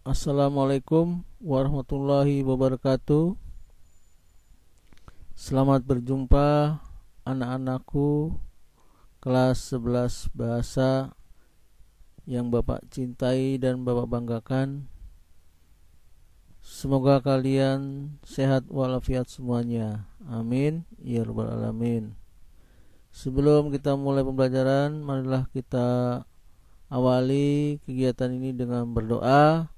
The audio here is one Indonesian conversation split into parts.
Assalamualaikum warahmatullahi wabarakatuh. Selamat berjumpa anak-anakku kelas 11 bahasa yang Bapak cintai dan Bapak banggakan. Semoga kalian sehat walafiat semuanya. Amin ya rabbal alamin. Sebelum kita mulai pembelajaran, marilah kita awali kegiatan ini dengan berdoa.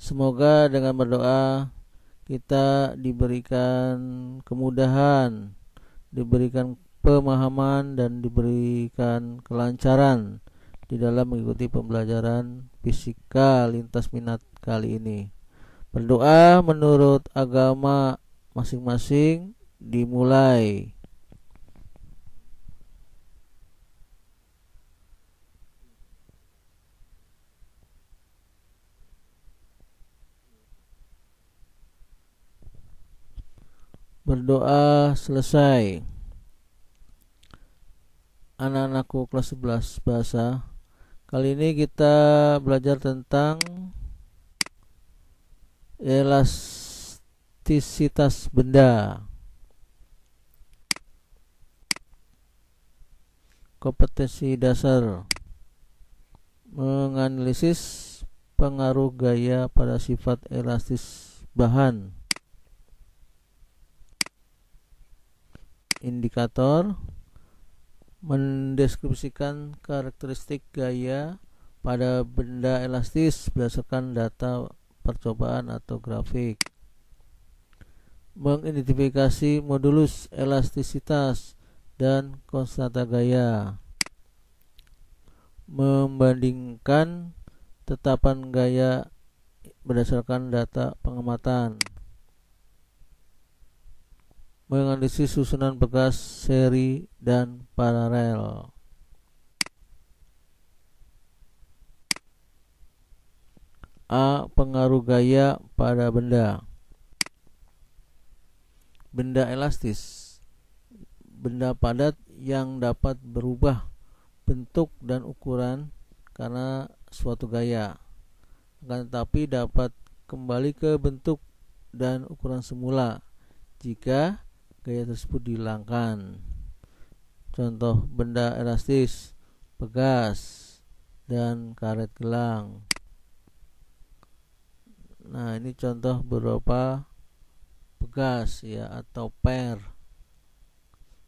Semoga dengan berdoa kita diberikan kemudahan, diberikan pemahaman, dan diberikan kelancaran di dalam mengikuti pembelajaran fisika lintas minat kali ini. Berdoa menurut agama masing-masing dimulai. Berdoa selesai. Anak-anakku kelas 11 bahasa. Kali ini kita belajar tentang elastisitas benda. Kompetensi dasar menganalisis pengaruh gaya pada sifat elastis bahan. Indikator mendeskripsikan karakteristik gaya pada benda elastis berdasarkan data percobaan atau grafik. Mengidentifikasi modulus elastisitas dan konstanta gaya. Membandingkan tetapan gaya berdasarkan data pengamatan. Menganalisis susunan bekas, seri, dan paralel. A. Pengaruh gaya pada benda. Benda elastis, benda padat yang dapat berubah bentuk dan ukuran karena suatu gaya, akan tetapi dapat kembali ke bentuk dan ukuran semula jika gaya tersebut dihilangkan. Contoh benda elastis, pegas, dan karet gelang. Nah, ini contoh berupa pegas ya, atau per.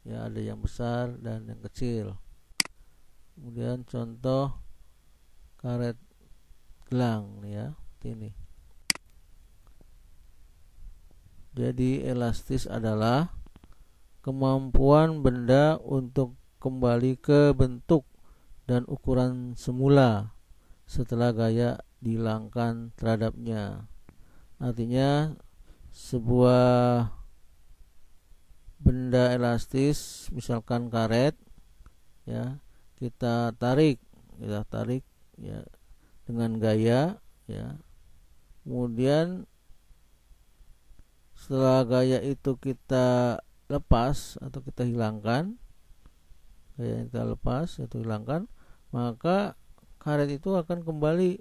Ya, ada yang besar dan yang kecil. Kemudian contoh karet gelang ya, ini. Jadi elastis adalah kemampuan benda untuk kembali ke bentuk dan ukuran semula setelah gaya dihilangkan terhadapnya. Artinya sebuah benda elastis, misalkan karet ya, kita tarik ya dengan gaya ya. Kemudian setelah gaya itu kita lepas atau kita hilangkan, gaya yang kita lepas atau hilangkan, maka karet itu akan kembali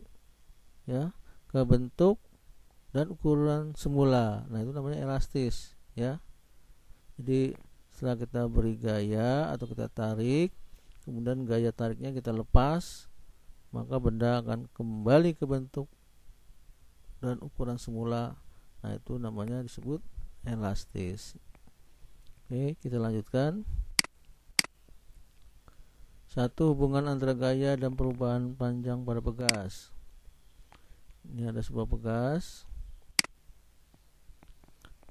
ya ke bentuk dan ukuran semula. Nah, itu namanya elastis ya. Jadi setelah kita beri gaya atau kita tarik, kemudian gaya tariknya kita lepas, maka benda akan kembali ke bentuk dan ukuran semula. Nah, itu namanya disebut elastis. Oke, kita lanjutkan. 1. Hubungan antara gaya dan perubahan panjang pada pegas. Ini ada sebuah pegas.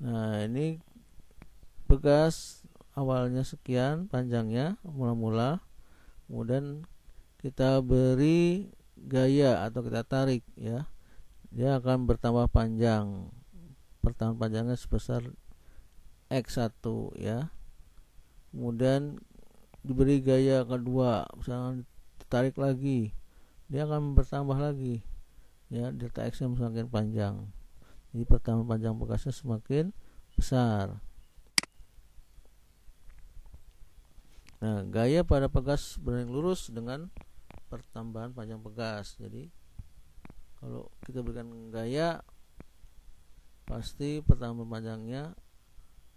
Nah, ini pegas awalnya sekian panjangnya mula-mula, kemudian kita beri gaya atau kita tarik ya, dia akan bertambah panjang. Pertama panjangnya sebesar X1 ya. Kemudian diberi gaya kedua, misalnya ditarik lagi, dia akan bertambah lagi ya, delta X nya semakin panjang. Jadi pertama panjang bekasnya semakin besar. Nah, gaya pada pegas berbanding lurus dengan pertambahan panjang pegas. Jadi Kalau kita berikan gaya, pasti pertemuan panjangnya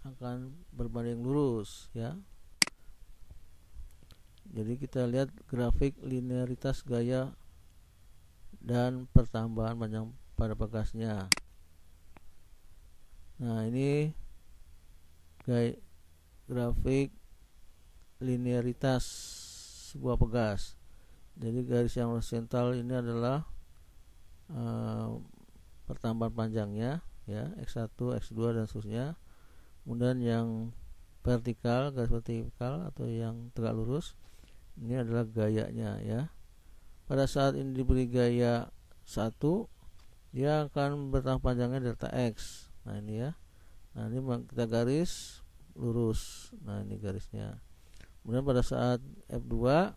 akan berbanding lurus ya. Jadi kita lihat grafik linearitas gaya dan pertambahan panjang pada pegasnya. Nah, ini grafik linearitas sebuah pegas. Jadi garis yang horizontal ini adalah pertambahan panjangnya ya, X1, X2 dan seterusnya. Kemudian yang vertikal, garis vertikal atau yang tegak lurus, ini adalah gayanya ya. Pada saat ini diberi gaya 1, dia akan bertambah panjangnya delta X. Nah, ini ya. Nah, ini kita garis lurus. Nah, ini garisnya. Kemudian pada saat F2,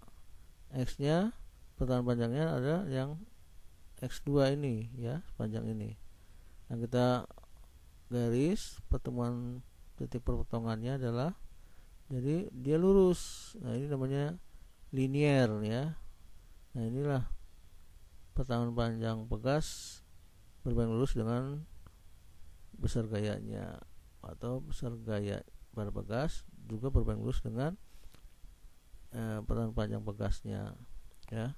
X-nya pertambahan panjangnya ada yang X2 ini ya, panjang ini. Nah, kita garis pertemuan titik perpotongannya adalah, jadi dia lurus. Nah, ini namanya linier ya. Nah, inilah pertemuan panjang pegas berbanding lurus dengan besar gayanya, atau besar gaya pada pegas juga berbanding lurus dengan pertemuan panjang pegasnya ya.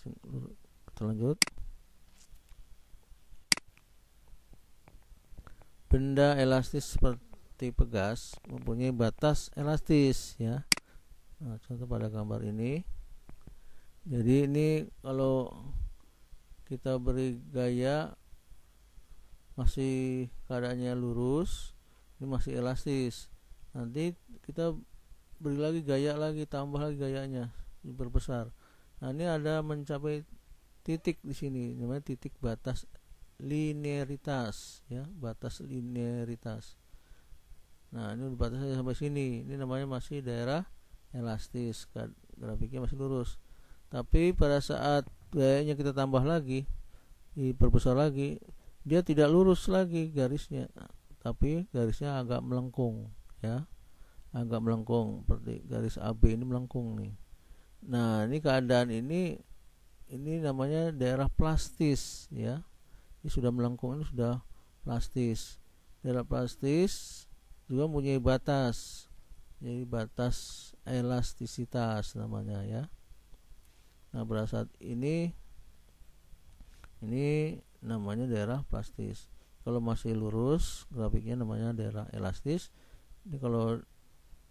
Kita lanjut. Benda elastis seperti pegas mempunyai batas elastis ya. Nah, contoh pada gambar ini. Jadi ini kalau kita beri gaya masih keadaannya lurus, ini masih elastis. Nanti kita beri lagi gaya lagi, tambah lagi gayanya, diperbesar. Nah, ini ada mencapai titik di sini, namanya titik batas linearitas ya, batas linearitas. Nah, ini batasnya sampai sini. Ini namanya masih daerah elastis, grafiknya masih lurus. Tapi pada saat gayanya kita tambah lagi, diperbesar lagi, dia tidak lurus lagi garisnya, tapi garisnya agak melengkung ya, agak melengkung seperti garis AB ini melengkung nih. Nah, ini keadaan ini namanya daerah plastis ya. Ini sudah melengkung, ini sudah plastis. Daerah plastis juga mempunyai batas, jadi batas elastisitas namanya ya. Nah, pada saat ini namanya daerah plastis. Kalau masih lurus, grafiknya namanya daerah elastis. Ini kalau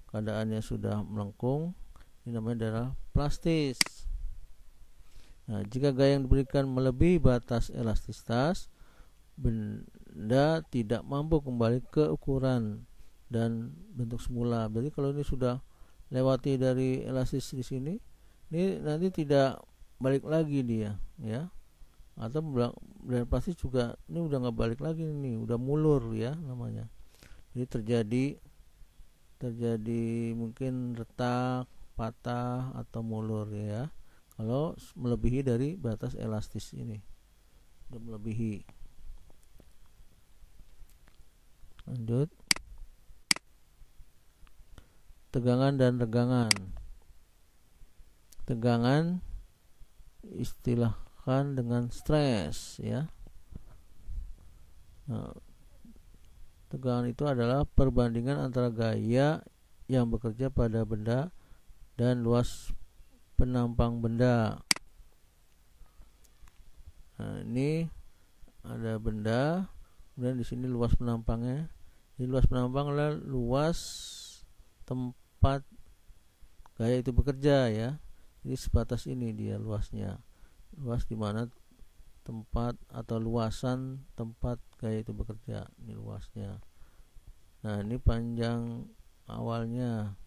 keadaannya sudah melengkung, ini namanya daerah plastis. Nah, jika gaya yang diberikan melebihi batas elastisitas, benda tidak mampu kembali ke ukuran dan bentuk semula. Jadi kalau ini sudah lewati dari elastis di sini, ini nanti tidak balik lagi dia ya. Atau daerah plastis juga ini udah nggak balik lagi, ini udah mulur ya namanya. Jadi terjadi mungkin retak, patah atau mulur ya, kalau melebihi dari batas elastis ini, udah melebihi. Lanjut. Tegangan dan regangan. Tegangan istilahkan dengan stres ya. Nah, tegangan itu adalah perbandingan antara gaya yang bekerja pada benda dan luas penampang benda. Nah, ini ada benda, kemudian di sini luas penampangnya. Jadi luas penampang adalah luas tempat gaya itu bekerja ya. Jadi sebatas ini dia luasnya. Luas di mana tempat atau luasan tempat gaya itu bekerja, ini luasnya. Nah, ini panjang awalnya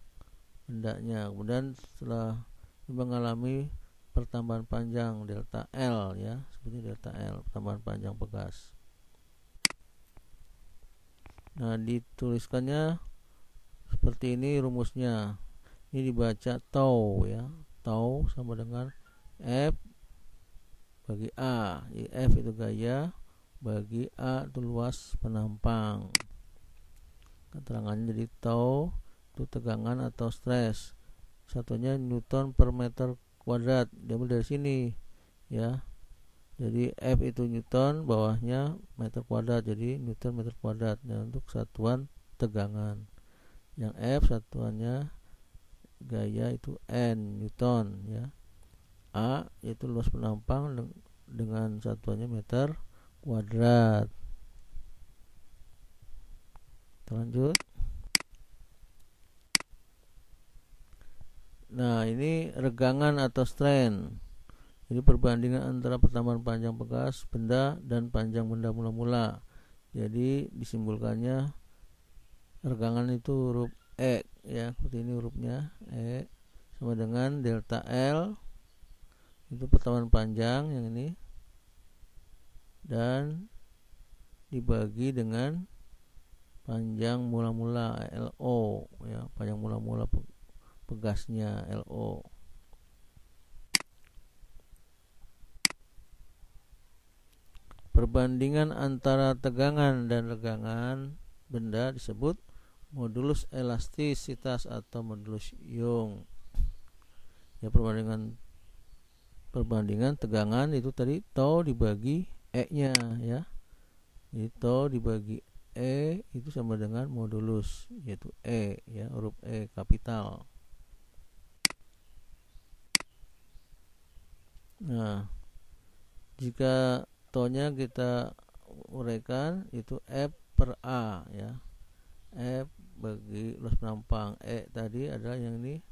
bendanya, kemudian setelah mengalami pertambahan panjang delta L ya, seperti delta L, pertambahan panjang pegas. Nah, dituliskannya seperti ini rumusnya. Ini dibaca tau ya, tau sama dengan F bagi A. Jadi F itu gaya, bagi A itu luas penampang. Keterangannya jadi tau itu tegangan atau stres. satunya Newton per meter kuadrat, diambil dari sini ya. Jadi F itu Newton, bawahnya meter kuadrat, jadi Newton meter kuadrat. Dan untuk satuan tegangan, yang F satuannya gaya itu N Newton ya. A yaitu luas penampang dengan satuannya meter kuadrat. Kita lanjut. Nah, ini regangan atau strain. Jadi perbandingan antara pertambahan panjang bekas benda dan panjang benda mula-mula. Jadi disimbolkannya regangan itu huruf E ya, seperti ini hurufnya E, sama dengan delta L itu pertambahan panjang yang ini, dan dibagi dengan panjang mula-mula LO ya, panjang mula-mula pegasnya LO. Perbandingan antara tegangan dan regangan benda disebut modulus elastisitas atau modulus Young. Ya, perbandingan tegangan itu tadi tau dibagi E-nya ya. Jadi tau dibagi E itu sama dengan modulus, yaitu E ya, huruf E kapital. Nah, jika tau-nya kita uraikan itu F per A ya. F bagi luas penampang, E tadi adalah yang ini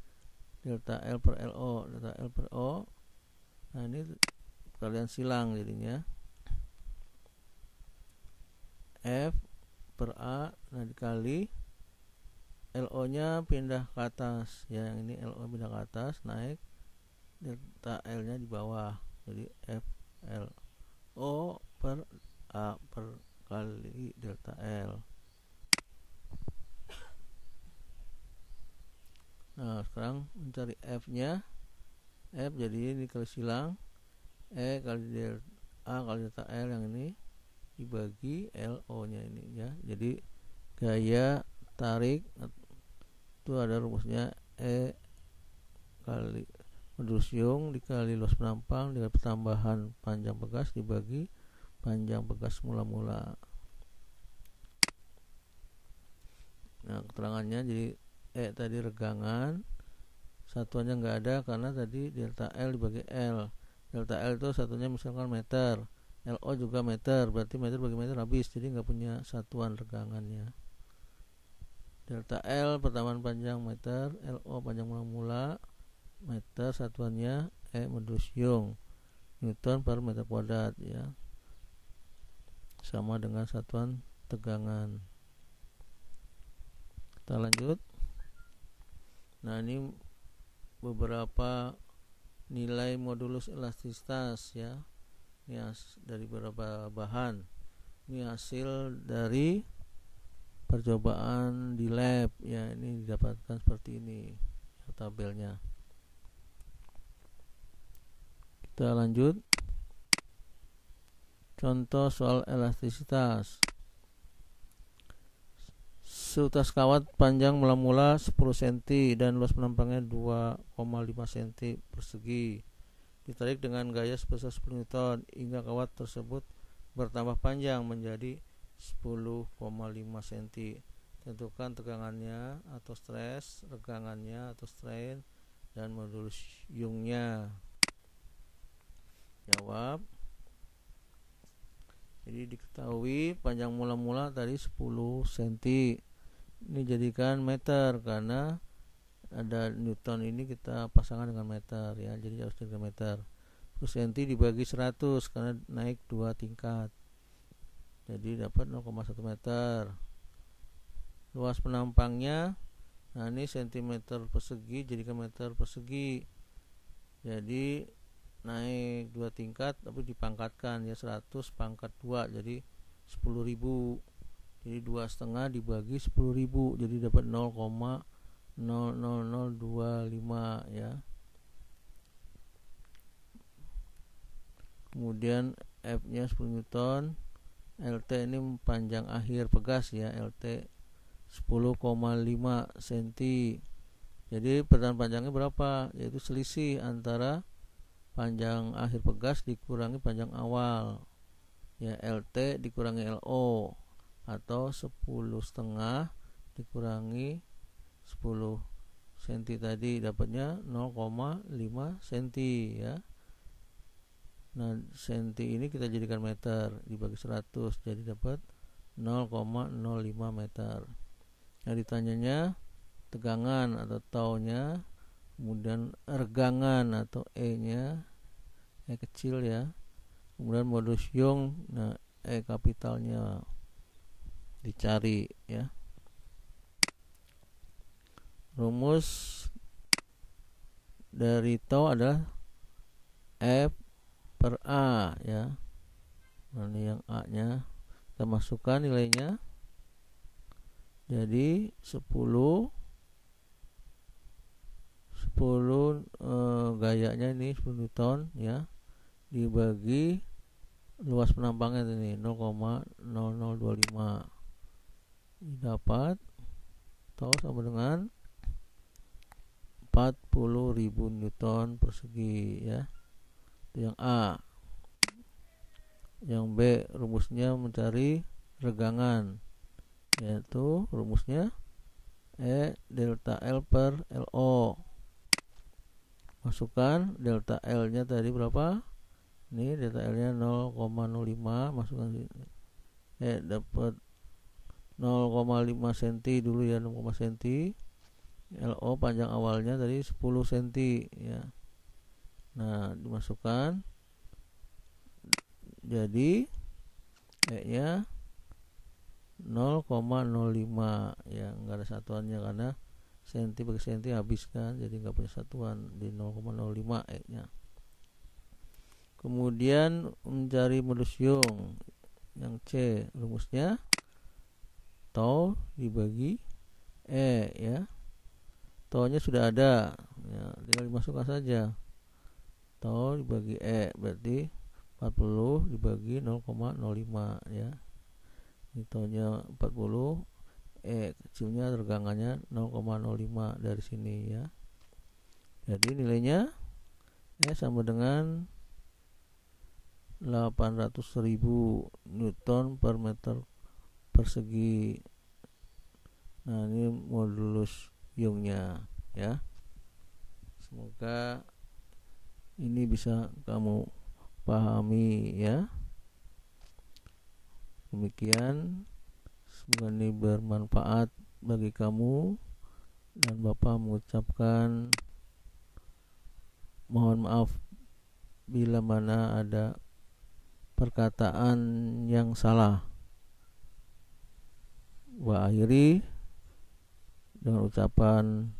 delta L per LO, delta L per O. Nah, ini kalian silang jadinya F per A, nah dikali LO nya pindah ke atas ya, yang ini LO pindah ke atas, naik, delta L nya di bawah, jadi F L O per A per kali delta L. Nah, sekarang mencari F nya. F jadi ini kali silang E kali delta A kali delta L yang ini dibagi LO nya ini ya. Jadi gaya tarik itu ada rumusnya E kali modulus Young dikali luas penampang dikali pertambahan panjang bekas dibagi panjang bekas mula-mula. Nah, keterangannya jadi E tadi regangan, satuannya nggak ada karena tadi delta L dibagi L. Delta L itu satunya misalkan meter, LO juga meter, berarti meter bagi meter habis, jadi nggak punya satuan regangannya. Delta L pertambahan panjang meter, LO panjang mula-mula meter, satuannya E modulus Young Newton per meter kuadrat ya, sama dengan satuan tegangan. Kita lanjut. Nah, ini beberapa nilai modulus elastisitas ya. Ini dari beberapa bahan. Ini hasil dari percobaan di lab ya, ini didapatkan seperti ini ya, tabelnya. Kita lanjut. Contoh soal elastisitas. Seutas kawat panjang mula-mula 10 cm dan luas penampangnya 2,5 cm persegi ditarik dengan gaya sebesar 10 Newton hingga kawat tersebut bertambah panjang menjadi 10,5 cm. Tentukan tegangannya atau stres, regangannya atau strain, dan modulus Young-nya. Jawab. Jadi diketahui panjang mula-mula tadi 10 cm. Ini jadikan meter karena ada Newton ini kita pasangkan dengan meter ya, jadi harus dengan meter. 10 cm dibagi 100 karena naik 2 tingkat, jadi dapat 0,1 meter. Luas penampangnya, nah ini cm persegi jadikan meter persegi, jadi naik 2 tingkat tapi dipangkatkan ya, 100 pangkat 2 jadi 10.000. Jadi 2,5 dibagi 10.000 jadi dapat 0,00025 ya. Kemudian F nya 10 Newton, LT ini panjang akhir pegas ya, LT 10,5 cm. Jadi pertahanan panjangnya berapa? Yaitu selisih antara panjang akhir pegas dikurangi panjang awal, ya, LT dikurangi LO, atau 10,5 dikurangi 10 cm tadi, dapatnya 0,5 cm, ya. Nah, senti ini kita jadikan meter, dibagi 100 jadi dapat 0,05 meter. Nah, ditanyanya tegangan atau tau-nya, kemudian regangan atau E-nya, E kecil, ya. Kemudian modulus Young, nah E kapitalnya dicari, ya. Rumus dari tau adalah F per A, ya. Nah, ini yang A-nya kita masukkan nilainya. Jadi 10 gayanya ini 10 Newton, ya, dibagi luas penampangnya ini 0,0025, dapat tau sama dengan 40.000 Newton persegi, ya. Itu yang A. Yang B, rumusnya mencari regangan, yaitu rumusnya E delta L per LO. Masukkan delta L nya tadi berapa? Ini delta L nya 0,05, masukkan dapat 0,5 cm dulu, ya, 0,5 cm. LO panjang awalnya tadi 10 cm, ya. Nah, dimasukkan jadi E nya 0,05, ya, enggak ada satuannya karena senti bagi senti habis kan, jadi enggak punya satuan, di 0,05 E nya. Kemudian mencari modulus Young yang C, rumusnya tau dibagi E, ya. Tau nya sudah ada, ya, tinggal dimasukkan saja. Tau dibagi E berarti 40 dibagi 0,05, ya. Ini tau nya 40, E kecilnya regangannya 0,05 dari sini, ya. Jadi nilainya E sama dengan 800.000 Newton per meter persegi. Nah, ini modulus Young-nya, ya. Semoga ini bisa kamu pahami, ya. Demikian, semoga ini bermanfaat bagi kamu, dan Bapak mengucapkan mohon maaf bila mana ada perkataan yang salah. Wa akhiri dengan ucapan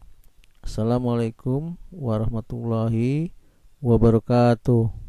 Assalamualaikum warahmatullahi wabarakatuh.